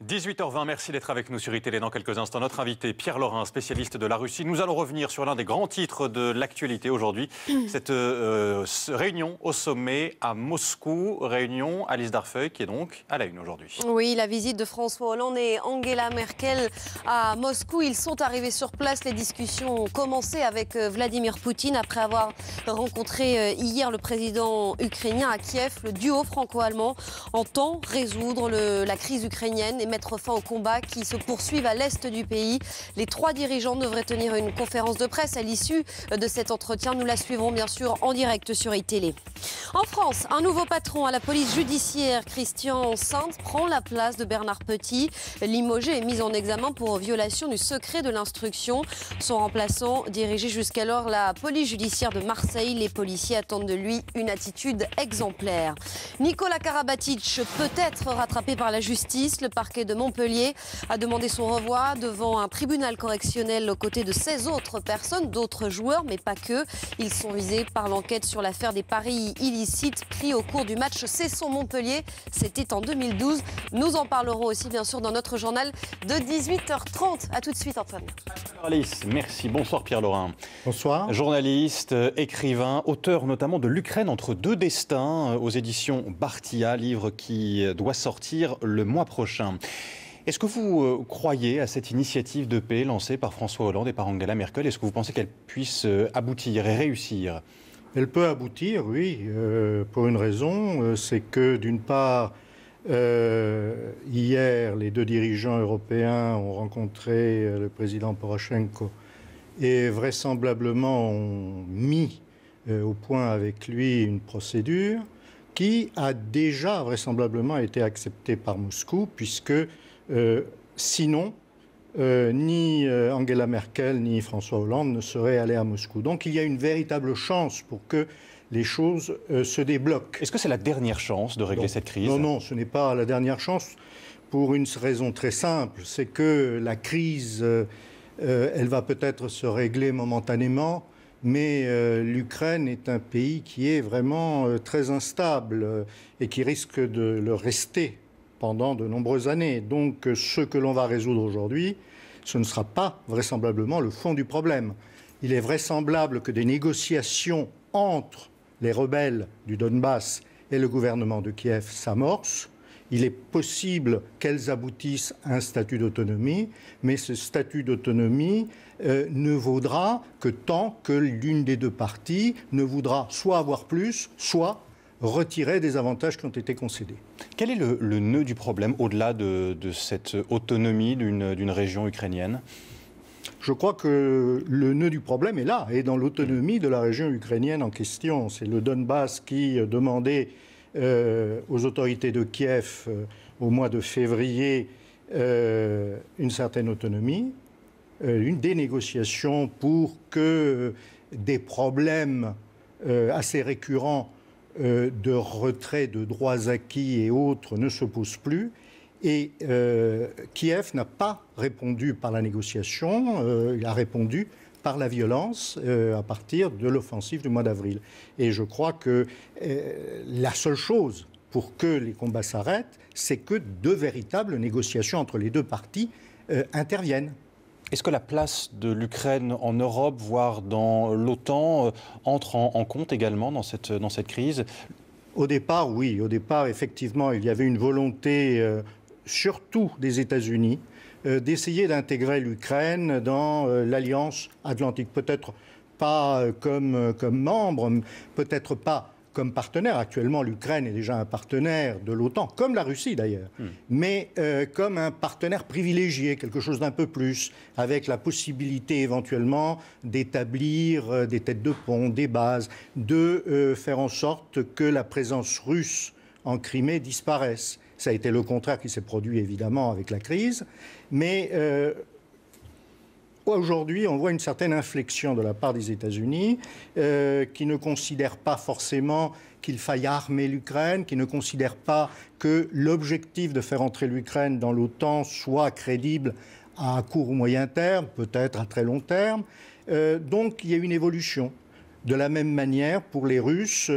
18h20, merci d'être avec nous sur iTélé. Dans quelques instants, notre invité Pierre Laurin, spécialiste de la Russie. Nous allons revenir sur l'un des grands titres de l'actualité aujourd'hui. Cette réunion au sommet à Moscou, réunion Alice Darfeuille qui est donc à la une aujourd'hui. Oui, la visite de François Hollande et Angela Merkel à Moscou. Ils sont arrivés sur place. Les discussions ont commencé avec Vladimir Poutine après avoir rencontré hier le président ukrainien à Kiev. Le duo franco-allemand entend résoudre la crise ukrainienne et mettre fin aux combats qui se poursuivent à l'est du pays. Les trois dirigeants devraient tenir une conférence de presse à l'issue de cet entretien. Nous la suivrons bien sûr en direct sur iTélé. En France, un nouveau patron à la police judiciaire, Christian Sainz, prend la place de Bernard Petit. Limogé est mis en examen pour violation du secret de l'instruction. Son remplaçant dirigeait jusqu'alors la police judiciaire de Marseille. Les policiers attendent de lui une attitude exemplaire. Nicolas Karabatic peut être rattrapé par la justice. Le parquet de Montpellier a demandé son renvoi devant un tribunal correctionnel aux côtés de 16 autres personnes, d'autres joueurs, mais pas que. Ils sont visés par l'enquête sur l'affaire des paris illicites pris au cours du match Cesson-Montpellier. C'était en 2012. Nous en parlerons aussi bien sûr dans notre journal de 18h30. A tout de suite Antoine. Alice, merci. Bonsoir Pierre Laurin. Bonsoir. Journaliste, écrivain, auteur notamment de L'Ukraine entre deux destins aux éditions Bartia, livre qui doit sortir le mois prochain. Est-ce que vous croyez à cette initiative de paix lancée par François Hollande et par Angela Merkel? Est-ce que vous pensez qu'elle puisse aboutir et réussir? Elle peut aboutir, oui, pour une raison, c'est que d'une part, hier, les deux dirigeants européens ont rencontré le président Porochenko et vraisemblablement ont mis au point avec lui une procédure qui a déjà vraisemblablement été acceptée par Moscou, puisque sinon, ni Angela Merkel ni François Hollande ne seraient allés à Moscou. Donc il y a une véritable chance pour que les choses se débloquent. Est-ce que c'est la dernière chance de régler cette crise? Non, non, ce n'est pas la dernière chance pour une raison très simple. C'est que la crise, elle va peut-être se régler momentanément, mais l'Ukraine est un pays qui est vraiment très instable et qui risque de le rester pendant de nombreuses années. Donc ce que l'on va résoudre aujourd'hui, ce ne sera pas vraisemblablement le fond du problème. Il est vraisemblable que des négociations entre les rebelles du Donbass et le gouvernement de Kiev s'amorcent. Il est possible qu'elles aboutissent à un statut d'autonomie, mais ce statut d'autonomie ne vaudra que tant que l'une des deux parties ne voudra soit avoir plus, soit retirer des avantages qui ont été concédés. Quel est le nœud du problème au-delà de cette autonomie d'une région ukrainienne? Je crois que le nœud du problème est là, et dans l'autonomie de la région ukrainienne en question. C'est le Donbass qui demandait aux autorités de Kiev au mois de février une certaine autonomie, des négociations pour que des problèmes assez récurrents de retrait de droits acquis et autres ne se posent plus. Et Kiev n'a pas répondu par la négociation, il a répondu par la violence à partir de l'offensive du mois d'avril. Et je crois que la seule chose pour que les combats s'arrêtent, c'est que de véritables négociations entre les deux parties interviennent. Est-ce que la place de l'Ukraine en Europe, voire dans l'OTAN, entre en compte également dans cette crise? Au départ, oui. Au départ, effectivement, il y avait une volonté, surtout des États-Unis, d'essayer d'intégrer l'Ukraine dans l'Alliance Atlantique. Peut-être pas comme membre, peut-être pas comme partenaire. Actuellement, l'Ukraine est déjà un partenaire de l'OTAN, comme la Russie d'ailleurs, mais comme un partenaire privilégié, quelque chose d'un peu plus, avec la possibilité éventuellement d'établir des têtes de pont, des bases, de faire en sorte que la présence russe en Crimée disparaisse. Ça a été le contraire qui s'est produit évidemment avec la crise, mais aujourd'hui, on voit une certaine inflexion de la part des États-Unis qui ne considèrent pas forcément qu'il faille armer l'Ukraine, qui ne considèrent pas que l'objectif de faire entrer l'Ukraine dans l'OTAN soit crédible à court ou moyen terme, peut-être à très long terme. Donc il y a une évolution. De la même manière, pour les Russes,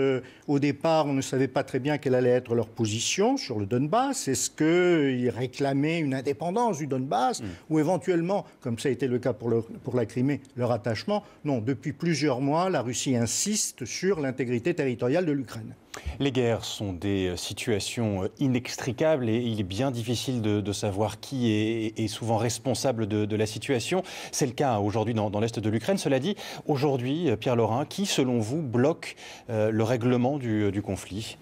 au départ, on ne savait pas très bien quelle allait être leur position sur le Donbass. Est-ce qu'ils réclamaient une indépendance du Donbass ou éventuellement, comme ça a été le cas pour la Crimée, leur attachement? Non, depuis plusieurs mois, la Russie insiste sur l'intégrité territoriale de l'Ukraine. Les guerres sont des situations inextricables et il est bien difficile de savoir qui est souvent responsable de la situation. C'est le cas aujourd'hui dans l'est de l'Ukraine. Cela dit, aujourd'hui, Pierre Laurin, qui, selon vous, bloque le règlement du conflit ?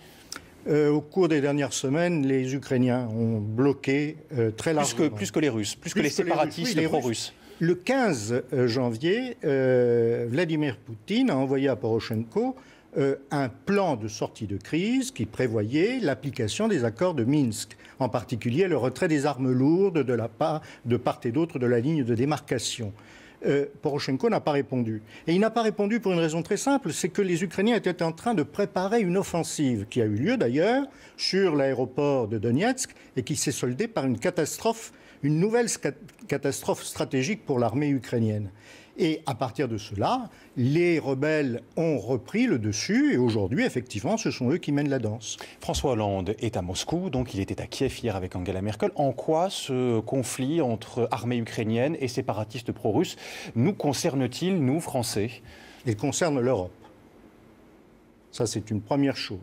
Au cours des dernières semaines, les Ukrainiens ont bloqué très largement. Plus que les Russes, plus que les séparatistes pro-russes. Le 15 janvier, Vladimir Poutine a envoyé à Poroshenko un plan de sortie de crise qui prévoyait l'application des accords de Minsk, en particulier le retrait des armes lourdes de part et d'autre de la ligne de démarcation. Poroshenko n'a pas répondu. Et il n'a pas répondu pour une raison très simple, c'est que les Ukrainiens étaient en train de préparer une offensive qui a eu lieu d'ailleurs sur l'aéroport de Donetsk et qui s'est soldée par une catastrophe, une nouvelle catastrophe stratégique pour l'armée ukrainienne. Et à partir de cela, les rebelles ont repris le dessus et aujourd'hui, effectivement, ce sont eux qui mènent la danse. François Hollande est à Moscou, donc il était à Kiev hier avec Angela Merkel. En quoi ce conflit entre armée ukrainienne et séparatistes pro-russes nous concerne-t-il, nous, Français ? Il concerne l'Europe. Ça, c'est une première chose.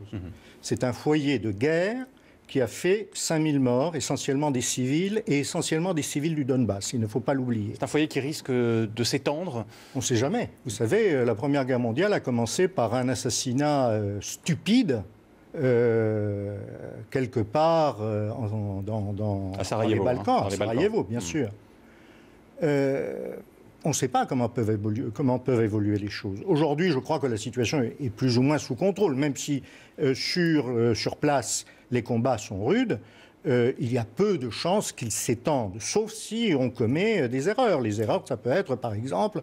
C'est un foyer de guerre qui a fait 5000 morts, essentiellement des civils, et essentiellement des civils du Donbass. Il ne faut pas l'oublier. C'est un foyer qui risque de s'étendre ? On ne sait jamais. Vous savez, la Première Guerre mondiale a commencé par un assassinat stupide, quelque part dans les Balkans, à Sarajevo, bien sûr. On ne sait pas comment peuvent évoluer les choses. Aujourd'hui, je crois que la situation est plus ou moins sous contrôle, même si sur place, les combats sont rudes. Il y a peu de chances qu'ils s'étendent, sauf si on commet des erreurs. Les erreurs, ça peut être, par exemple,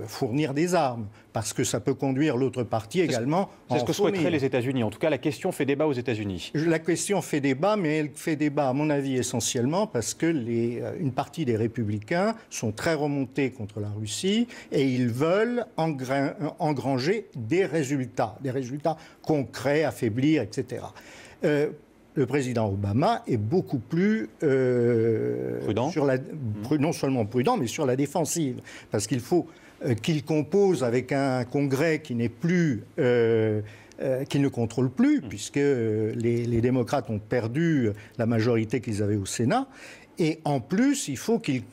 fournir des armes, parce que ça peut conduire l'autre partie également à en fournir. C'est ce que souhaiteraient les États-Unis. En tout cas, la question fait débat aux États-Unis. La question fait débat, mais elle fait débat, à mon avis, essentiellement parce que une partie des républicains sont très remontés contre la Russie et ils veulent engranger des résultats concrets, affaiblir, etc. Le président Obama est beaucoup plus prudent. Non seulement prudent, mais sur la défensive. Parce qu'il faut qu'il compose avec un Congrès qui n'est plus... qu'il ne contrôle plus, puisque les démocrates ont perdu la majorité qu'ils avaient au Sénat. Et en plus, il faut qu'il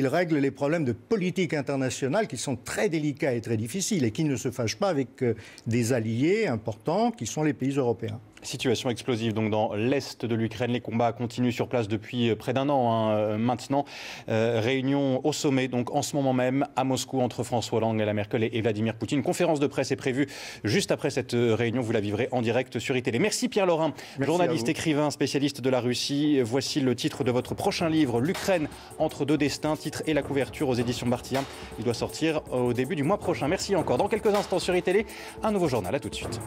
règle les problèmes de politique internationale qui sont très délicats et très difficiles et qu'il ne se fâche pas avec des alliés importants qui sont les pays européens. Situation explosive donc dans l'est de l'Ukraine. Les combats continuent sur place depuis près d'un an maintenant. Réunion au sommet donc en ce moment même à Moscou entre François Hollande, Angela Merkel et Vladimir Poutine. Une conférence de presse est prévue juste après cette réunion. Vous la vivrez en direct sur iTélé. Merci Pierre Laurin, journaliste, écrivain, spécialiste de la Russie. Voici le titre de votre prochain livre, L'Ukraine entre deux destins. Titre et la couverture aux éditions Bartilla. Il doit sortir au début du mois prochain. Merci encore. Dans quelques instants sur iTélé, un nouveau journal. À tout de suite.